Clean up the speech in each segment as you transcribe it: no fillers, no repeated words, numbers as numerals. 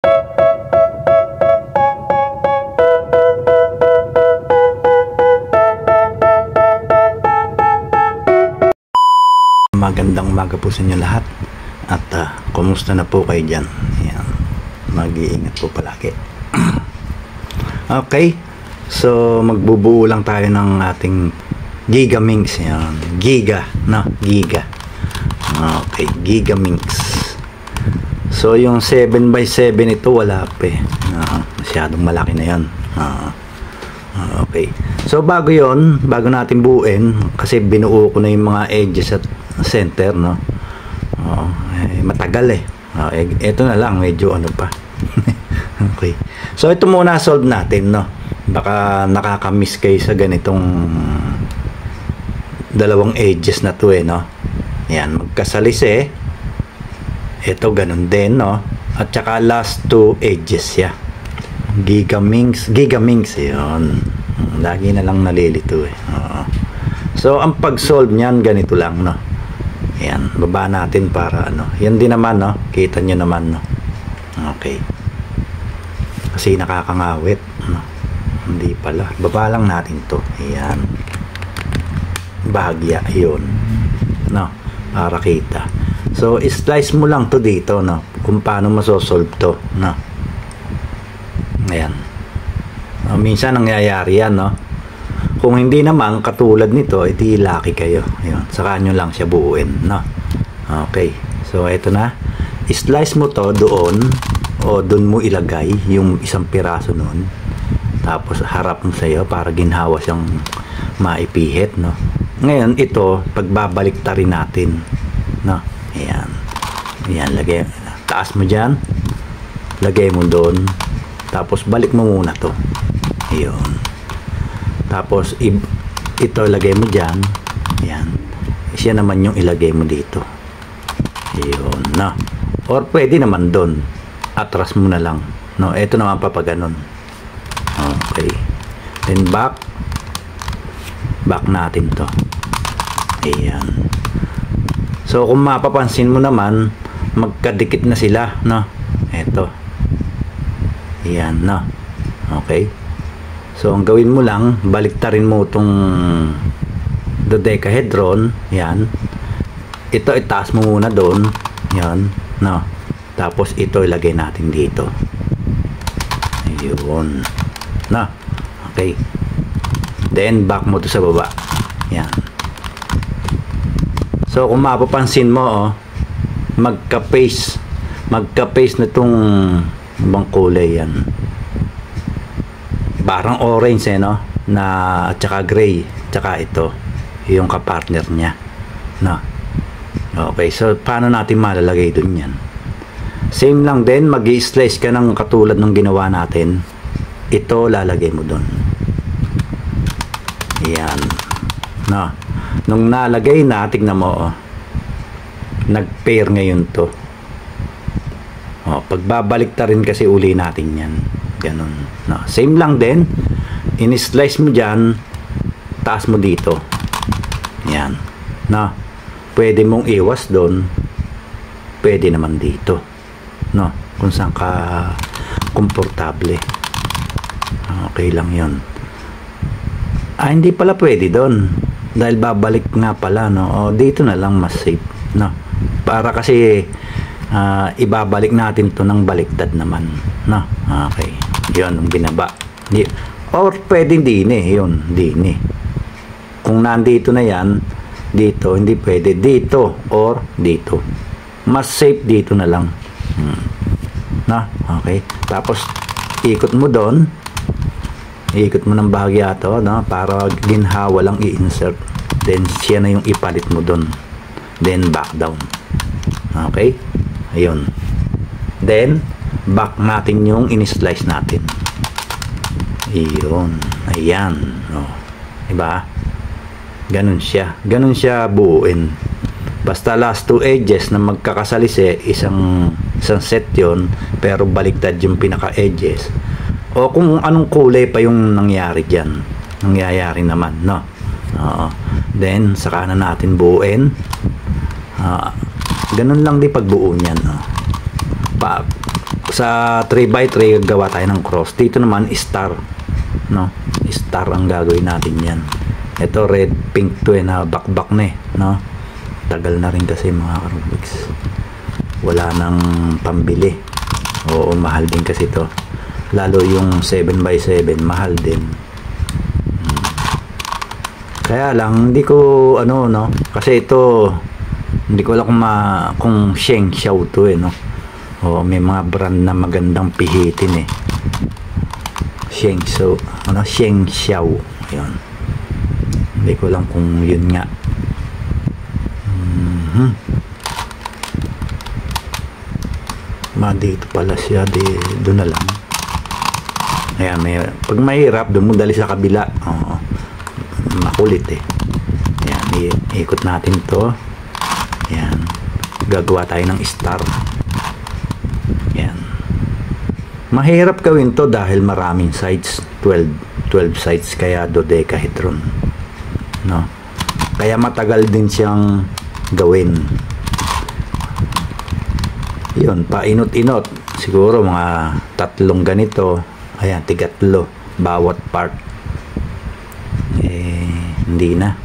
Magandang umaga po sa inyo lahat at kumusta na po kayo dyan? Ayan. Mag-iingat po palagi. Okay, so magbubuo lang tayo ng ating Giga Minx. Ayan. Giga, no? Giga. Okay, Giga Minx. So yung 7x7 ito wala pa eh. Masyadong malaki na yan. Okay, so bago natin buuin, kasi binuo ko na yung mga edges at center, no? Matagal eh. Ito na lang, medyo ano pa. Okay, so ito muna solve natin, no? Baka nakakamiss kayo sa ganitong dalawang edges na to eh, no? Yan, magkasalis eh. Ito ganun din, no? At saka last two edges ya. Giga Minx, yun. Lagi na lang nalilito eh. So ang pag-solve niyan ganito lang, no? Ayan, baba natin para ano. Yan din naman, no? Kita nyo naman, no? Okay. Kasi nakakangawit, no? Hindi pala. Baba lang natin to. Ayan. Bahagya, yun. No? Para kita. So, slice mo lang to dito, no? Kung paano masosolve to, no? Ayan. Minsan nangyayari yan, no? Kung hindi naman katulad nito, iti lucky kayo. Ayun, saka nyo lang siya buuin, no? Okay, so ito na. Slice mo to doon, o doon mo ilagay yung isang piraso noon. Tapos harap mo sa'yo para ginhawa siyang maipihit, no? Ngayon ito, pagbabalik ta rin natin, no? Ayan. Ayan, lagay. Taas mo dyan. Lagay mo doon. Tapos balik mo muna to. Ayun. Tapos ito ilagay mo dyan. Ayan. Siya naman yung ilagay mo dito. Ayun, no? Or pwede naman doon. Atras mo na lang, no? Ito naman papaganon. Okay. Then back natin to. Ayan. So kung mapapansin mo naman, magkadikit na sila, no? Ito. Ayan, no? Okay. So ang gawin mo lang, baliktarin mo itong dodecahedron. Yan. Ito itaas mo muna doon. Yan, no? Tapos ito ilagay natin dito. Ayun, no? Okay. Then back mo to sa baba. Yan. So kung mapapansin mo, oh, magka-paste na itong ibang kulay yan. Parang orange eh, no? At saka gray. Tsaka ito. Yung kapartner niya. No? Okay. So, paano natin malalagay dun yan? Same lang din. Mag-i-slice ka ng katulad ng ginawa natin. Ito, lalagay mo dun. Yan. No? Nung nalagay na, tignan mo, oh. Nag-pair ngayon to. Oh, pagbabalik ta rin kasi uli natin yan. Ganun, no? Same lang din. In-slice mo dyan, taas mo dito. Yan, no? Pwede mong iwas doon, pwede naman dito, no? Kung saan ka komportable. Okay lang yun. Hindi pala pwede doon dahil babalik nga pala, no? O, dito na lang mas safe, no? Para kasi ibabalik natin to ng baliktad naman, no? Okay, yun ang binaba. Or pwede din eh, yun, din eh. Kung nandito na yan, dito, hindi pwede dito or dito. Mas safe dito na lang. No? Okay, tapos ikot mo doon, ikot mo ng bahagya to, no? Para ginhawa lang i-insert. Then siya na yung ipalit mo doon. Then back down. Okay, ayun. Then back natin yung in-slice natin. Iyon. Ayan. Oh. Diba? Ganun siya. Ganun siya buuin. Basta last two edges na magkakasalis eh, isang set yon, pero baliktad yung pinaka-edges. O kung anong kulay pa yung nangyari dyan. Nangyayari naman, no? Then, saka na natin buuin. Ganun lang di pagbuo niyan, no? Sa 3x3 gawa tayo ng cross. Dito naman star, no? Star ang gagawin natin yan. Ito red pink to na bakbak na no? Tagal na rin kasi mga Karubiks. Wala nang pambili. Oo, mahal din kasi to. Lalo yung 7x7 mahal din. Kaya lang hindi ko no? Kasi ito hindi ko alam kung Sheng Xiao to no? O may mga brand na magandang pihitin Sheng Xiao, Sheng Xiao. Ayun. Hindi ko lang kung yun nga. Dito pala siya, doon na lang. Ayan, pag mahirap, doon mo dali sa kabila. Makulit Ayan, ikot natin to. Ayan, gagawa tayo ng star. Ayan. Mahirap gawin to dahil maraming sides, 12 sides, kaya dodecahedron, no? Kaya matagal din siyang gawin. Yun, painot-inot siguro mga 3 ganito. Ayan, 3 bawat part. Hindi na.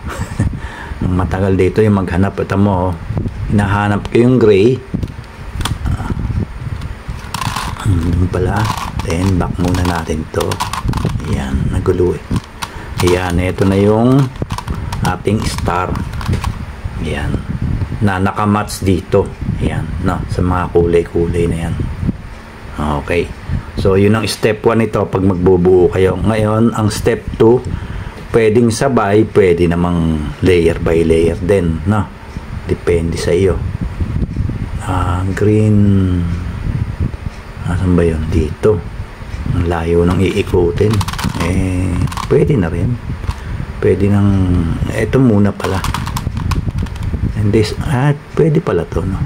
Ang matagal dito yung maghanap. Ito mo, hinahanap ko yung gray. Doon pala. Then back muna natin to. Ayan, nagulo Ayan, ito na yung ating star. Ayan, na nakamatch dito. Ayan, no, sa mga kulay-kulay na yan. Okay, so yun ang step 1 ito pag magbubuo kayo. Ngayon, ang step 2, pwedeng sabay, pwede namang layer by layer din, no? Depende sa iyo. Green, asan ba yun? Dito. Ang layo ng iikutin. Pwede na rin. Pwede nang, eto muna pala. And this, pwede pala to, no?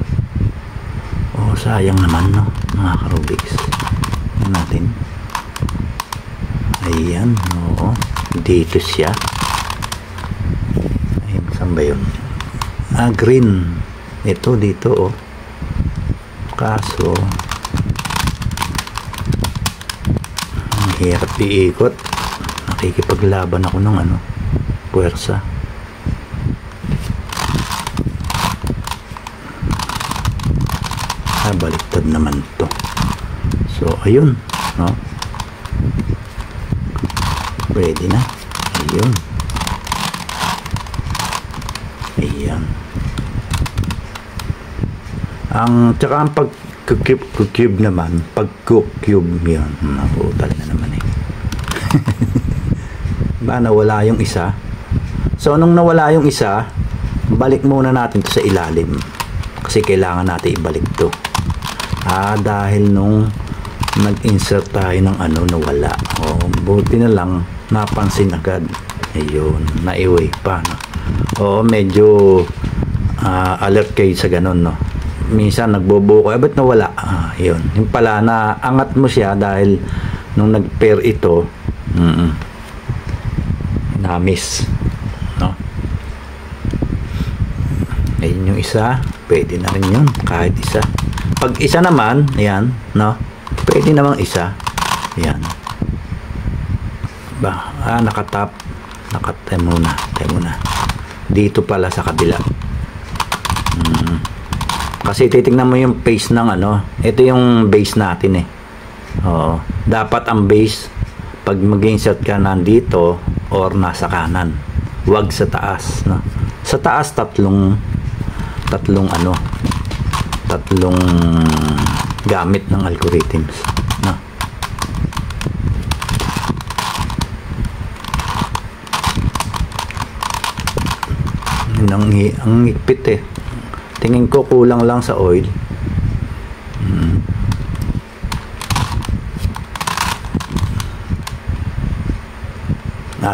Sayang naman, no? Mga Karubiks. Yan natin. Ayan, oo. Dito siya. Ayan, saan ba yun? Green. Ito, dito, Kaso, ang hirap iikot. Nakikipaglaban ako ng puwersa. Baliktad naman to. So ayun, no? Pwede na. Ayun. Ayan. Tsaka ang pag-cube naman, pag-cube yun. Naputal na naman nawala yung isa. So nung nawala yung isa, balik muna natin to sa ilalim. Kasi kailangan natin ibalik to. Dahil nung nag-insert tayo ng nawala. Buti na lang napansin agad. Ayun, naiway pa, no? Medyo alert kayo sa ganun, no? Minsan nagbobuo ko, ba't nawala? Yun. Yung pala na angat mo siya dahil nung nag-pair ito, na-miss, no? Ayun yung isa. Pwede na rin yun, kahit isa. Pag isa naman, ayan, no? Pwede namang isa. Ayan. Nakatap. Tayo muna. Dito pala sa kabila. Kasi titignan mo yung face ng ito yung base natin dapat ang base pag mag-insert ka nandito or nasa kanan. Huwag sa taas, no? Sa taas tatlong gamit ng algorithms, no? Ang higpit tingin ko kulang lang sa oil.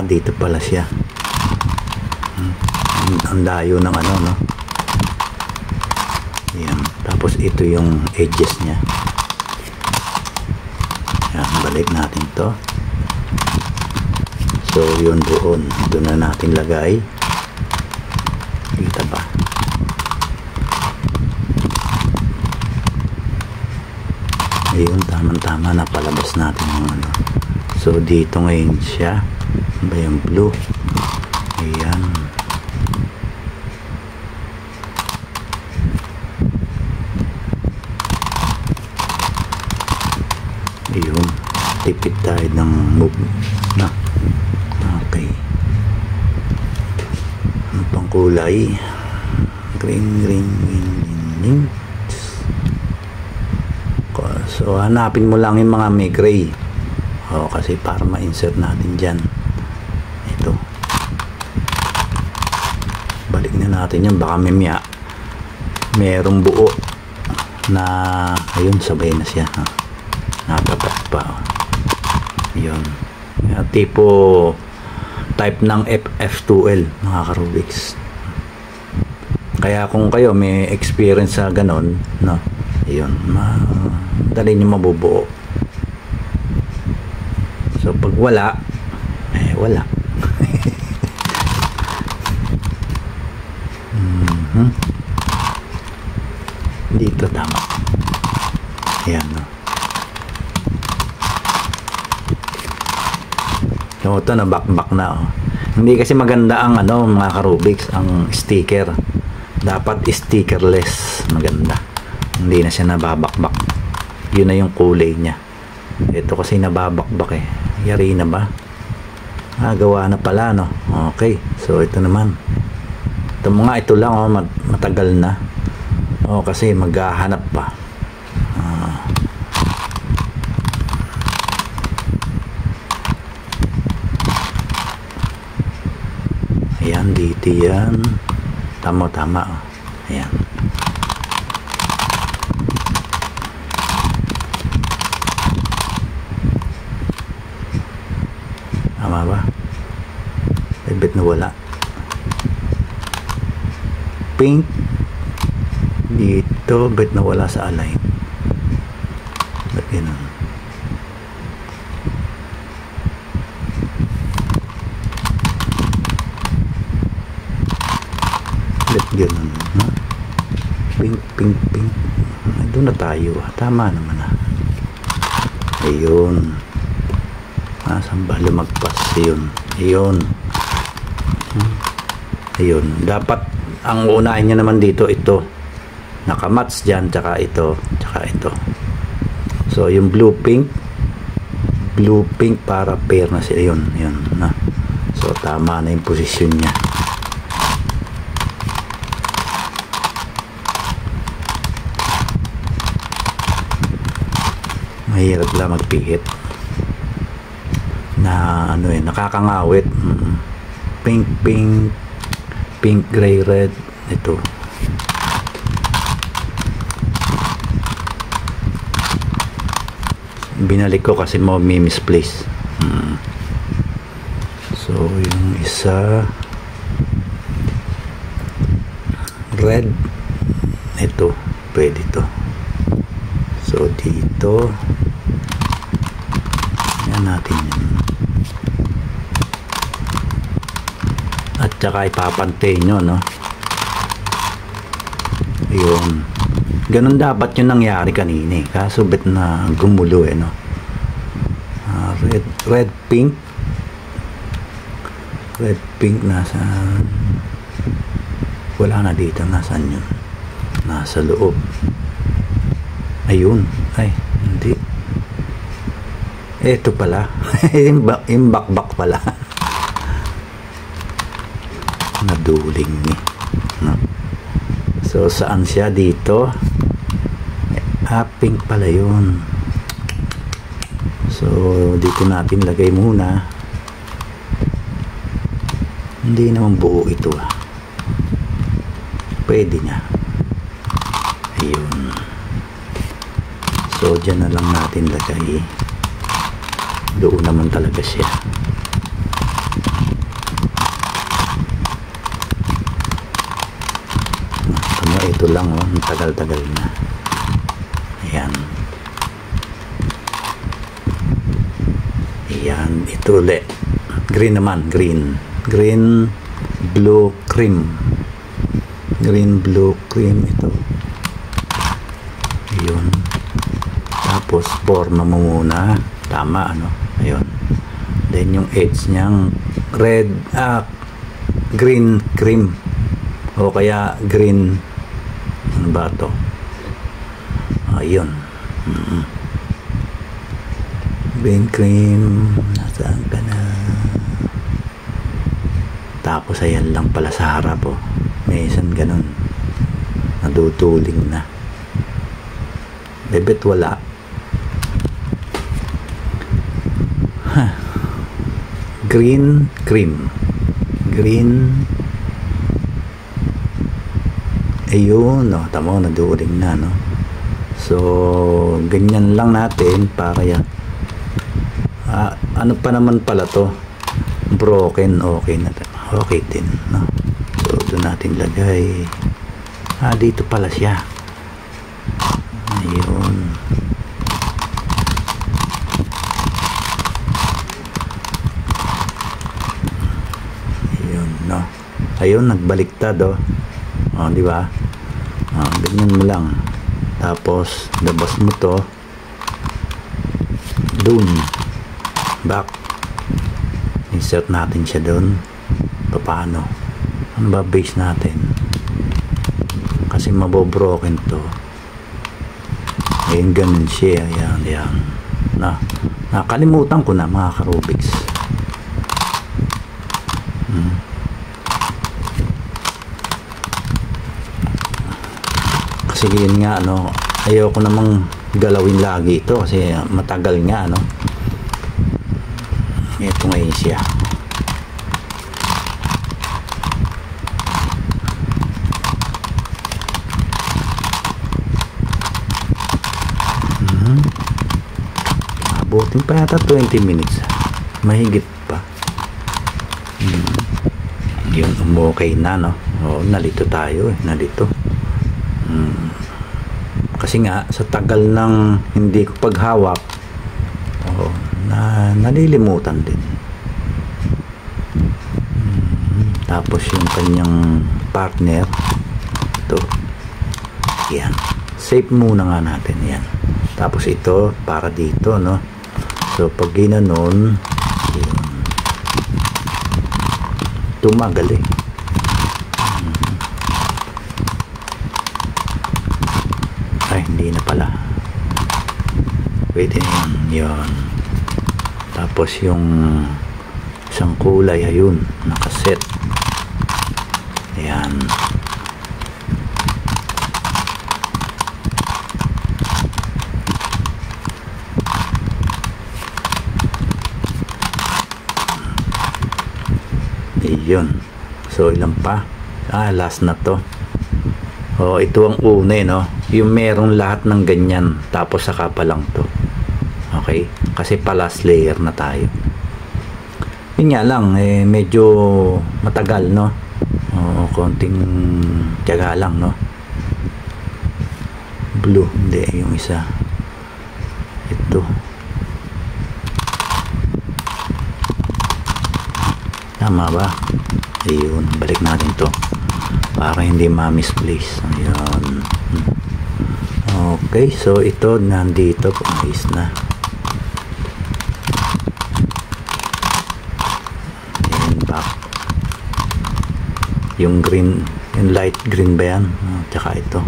Dito pala siya. Ang layo ng no? Ayan. Tapos ito yung edges niya. Ayan, balik natin to. So yun, doon na natin lagay. Kita ba? Ayun, tama-tama, napalabas natin yung ano. So dito ngayon siya, ba yung blue? Ayan. Ayun, tipid tayo ng move na. Okay, ano pang kulay? Green. So hanapin mo lang yung mga may gray, kasi para ma-insert natin dyan. Ito, balik na natin yan, baka merong buo na, ayun, sabay na siya, natapat pa. Yun, tipo type ng F2L, mga ka-Rubik's. Kaya kung kayo may experience sa ganon, no, yun, dali nyo mabubuo. So pag wala, wala. Dito tama. Ayan, no. So ito na, back na, oh. Hindi kasi maganda ang ano, mga ka-Rubik's, ang sticker. Dapat stickerless, maganda. Hindi na siya nababakbak. Yun na yung kulay niya. Ito kasi nababakbak eh. Yari na ba? Gawa na pala, no? Okay, so ito naman. Ito lang, oh, matagal na. Kasi maghahanap pa. Ayan, dito yan. Tama, oh. Ayan. Tama ba? Bet na wala. Pink. Dito, bet na wala sa align. Bet ganun. Bet ganun. No? Pink. Doon na tayo. Tama naman, ah. Ayun. Saan ba lumagpas? Ayun. Dapat ang unahin niya naman dito, ito. Nakamatch dyan, tsaka ito. So yung blue pink para pair na siya. Yun na. So tama na yung posisyon niya. Mahirap lang magpihit na ano, nakakangawit. Pink, gray, red. Ito, binalik ko kasi misplace. So yung isa red, ito pwede to. So dito yan natin yun. At saka ipapantay nyo, no? Yun, ganun dapat yung nangyari kanina, kaso bet na gumulo, no? Red pink nasa, wala na dito. Nasaan yun? Nasa loob. Ayun, hindi, eto pala. yung bakbak pala. Naduling ni, no? So saan siya dito? Pink pala yun. So dito natin lagay muna. Hindi naman buo ito, pwede na. Ayun. So dyan na lang natin lagay. Doon naman talaga siya. Ito lang, tagal-tagal na. Ayan, ito ulit. Green naman, green, blue, cream. Ito. Ayun. Tapos Tapos porno mo muna. Tama, ano? Ayun. Then yung edge niyang red, green cream. O kaya green, ano ba to? Ayun. Green cream. Nasaan ka na? Tapos ayan lang pala sa harap, oh. May isang ganun. Nadutuling na. Debit wala. Green cream. Green. Ayun, no. Tama, naduling na, no. So, ganyan lang natin para yan. Ano pa naman pala to? Broken. Okay na. Okay din, no. So, doon natin lagay. Dito pala siya. Ayun. Ayun, no. Ayun, nagbaliktad, oh. Oh, di ba? Ganyan mo lang. Tapos, labas mo to. Dun. Back. Insert natin siya dun. Paano? Ano ba base natin? Kasi mabobroken to. Ayun, ganun siya. Ayan. Nakalimutan ko na, mga ka-Rubiks. Kasi yun nga, ano, ayoko namang galawin lagi ito kasi matagal nga, ano. Ito ngayon siya. Abutin pa yata 20 minutes. Mahigit pa. Yun, okay na, no. Oo, nalito tayo, nalito. Kasi nga sa tagal ng hindi ko paghawak, nalilimutan din. Tapos yung kanyang partner ito, yan, save muna nga natin yan. Tapos ito para dito, no. So pag ginanon, yun, tumagal eh. Ay, hindi na pala. Pwede na yun. Tapos yung isang kulay, ayun, nakaset. Ayan. Ayun. So, ilan pa? Last na to. Ito ang una, no? Yung merong lahat ng ganyan, tapos saka pa lang to. Okay? Kasi pa last layer na tayo. Yun nga lang, medyo matagal, no? Konting tiyaga lang, no? Blue, hindi, yung isa. Ito. Tama ba? Ayun, balik natin to. Para hindi ma-misplace. Ayan. Okay, so ito nandito. Ayos na. Ayan, back. Yung green, yung light green ba yan? Tsaka ito.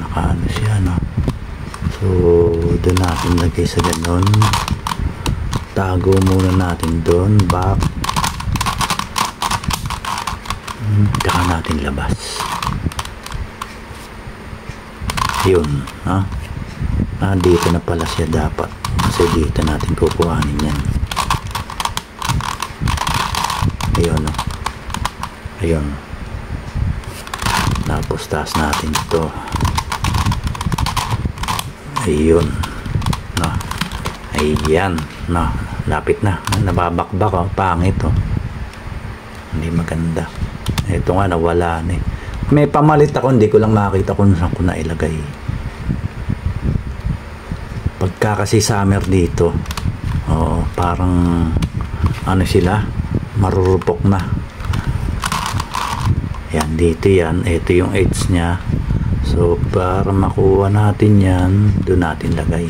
Nakaano siya, no? So, doon natin lagay sa ganon. Tago muna natin doon. Back. Tsaka natin labas. Yun, ha? Dito na pala siya dapat. Kasi dito natin kukuhanin yan. Ayun, no? Ayun. Tapos taas natin ito. Ayun. No? Ayan. No? Lapit na. Nababakbak, oh. Pangit, oh. Hindi maganda. Ito nga, nawala na eh. May pamalit ako, hindi ko lang makita kung saan ko na ilagay. Pagka kasi summer dito, parang ano sila, marurupok na. Yan, dito yan. Ito yung edge nya. So para makuha natin yan, doon natin lagay,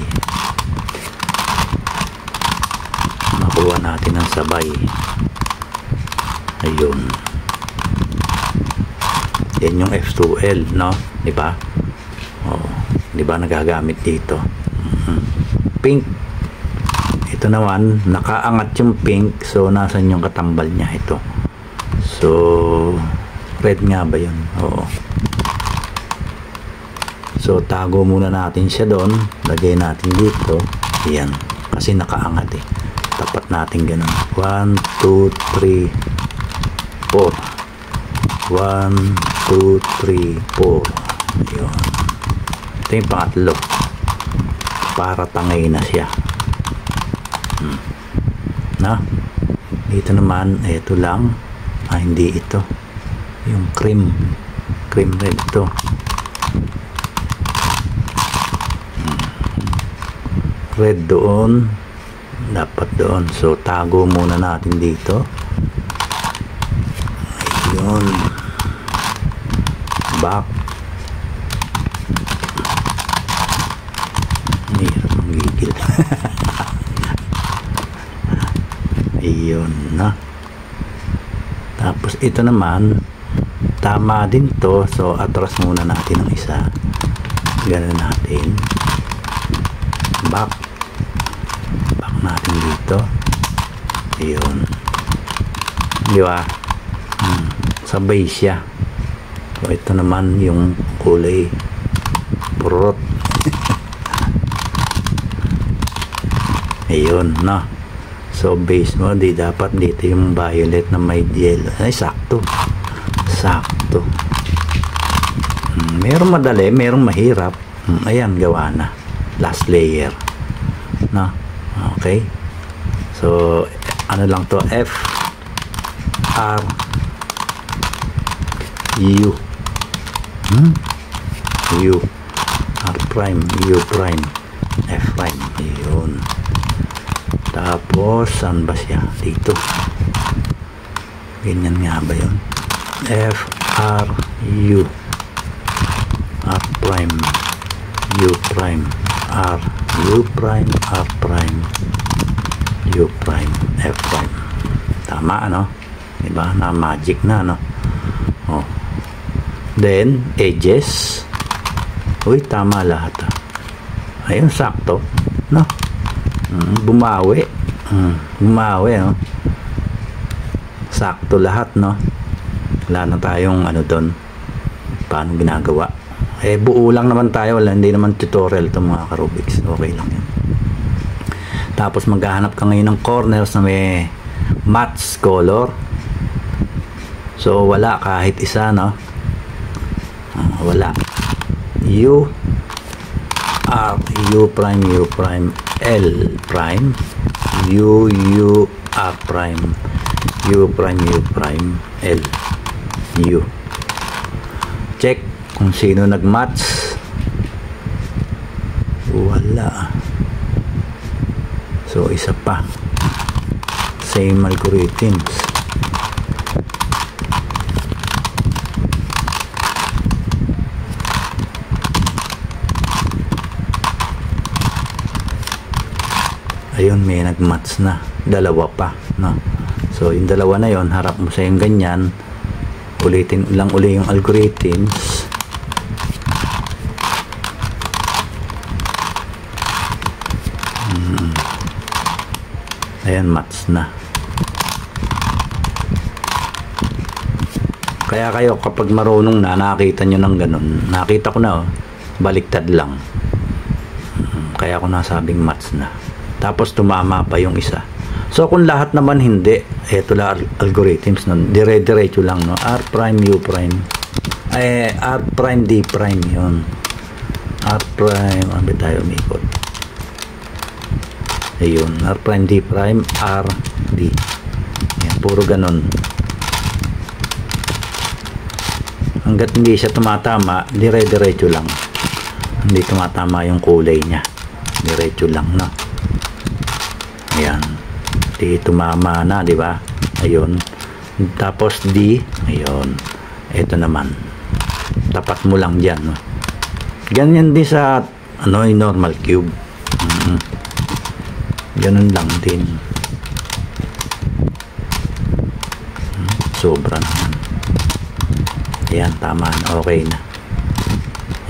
makuha natin ang sabay. Ayun, yan yung F2L, no? Diba? Oh, diba nagagamit dito? Pink. Ito naman, nakaangat yung pink. So nasan yung katambal niya? Ito. So red nga ba yun? Oo. So tago muna natin siya doon, lagay natin dito. Ayan, kasi nakaangat eh. Tapat natin ganun. 1, 2, 3, 4. 1, 2, 3, 4. Ayun. Ito yung pangatlo, para tangay na siya. Na? Dito naman, ito lang. Hindi ito. Yung cream red ito. Red doon, dapat doon. So tago muna natin dito. Ayun, back. Hirap ang gigil. Ayun na. Tapos ito naman, tama din to. So atras muna natin ang isa. Ganun natin. Back natin dito. Ayun, di ba? Sabay siya. So ito naman yung kulay purot. Ayun na. So base mo, di dapat dito yung violet na may yellow. Ay sakto, merong madali, merong mahirap. Ayan, gawa na. Last layer na. Okay, so ano lang to, F R U U R prime, U prime, F prime. Ayun. Tapos saan ba siya? Dito. Ganyan nga ba yun? F R U R prime, U prime, R U prime, R prime, U prime, F prime. Tama, ano? Diba? Na magic na, no? Oh. Then edges. Uy, tama lahat, ah. Ayun, sakto, no? Bumawi. Bumawi, no? Sakto lahat, no? Wala na tayong ano doon. Paano ginagawa? Buo lang naman tayo, wala, hindi naman tutorial itong mga ka-Rubik's. Okay lang yan. Tapos maghahanap ka ngayon ng corners na may match color. So wala kahit isa, no? Wala. U R, U prime, U prime, L prime, U R prime, U prime, U prime, L, U. Check kung sino nag-match. Wala. So isa pa, same algorithms. Ayun, may nag-match na, dalawa pa, no? So yung dalawa na yon, harap mo sa yung ganyan, ulitin lang uli yung algorithms. Ayan, match na. Kaya kayo kapag marunong na, nakakita nyo ng ganun. Nakita ko na, oh, baliktad lang. Kaya ko nasabing match na. Tapos tumama pa yung isa. So kung lahat naman hindi, eto lang algorithms nun, dire-diretso lang, no? R prime, U prime, R prime, D prime, yun. R prime, ano ba tayo umikot? Ayun, R prime, D prime, R, D. Yan, puro ganun. Hanggat hindi siya tumatama, dire-diretso lang. Hindi tumatama yung kulay niya. Diretso lang, no? Ayan. Di tumama na, di ba? Ayun. Tapos D, ayun. Ito naman. Tapat mo lang diyan, no? Ganyan din sa ano, yung normal cube. Ganun lang din. Sobra naman. Ayan, tama na. Okay na.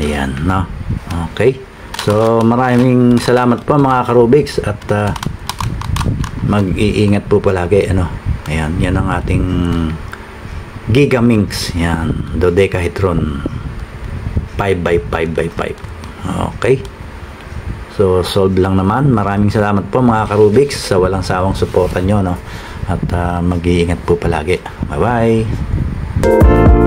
Ayan, no? Okay. So, maraming salamat po mga ka-Rubix at mag-iingat po palagi. Ano? Ayan, yan ang ating Gigaminx. Yan, dodecahedron 5x5x5. Okay. So, solve lang naman. Maraming salamat po mga ka-Rubix sa walang sawang suporta nyo, no? At mag-iingat po palagi. Bye-bye!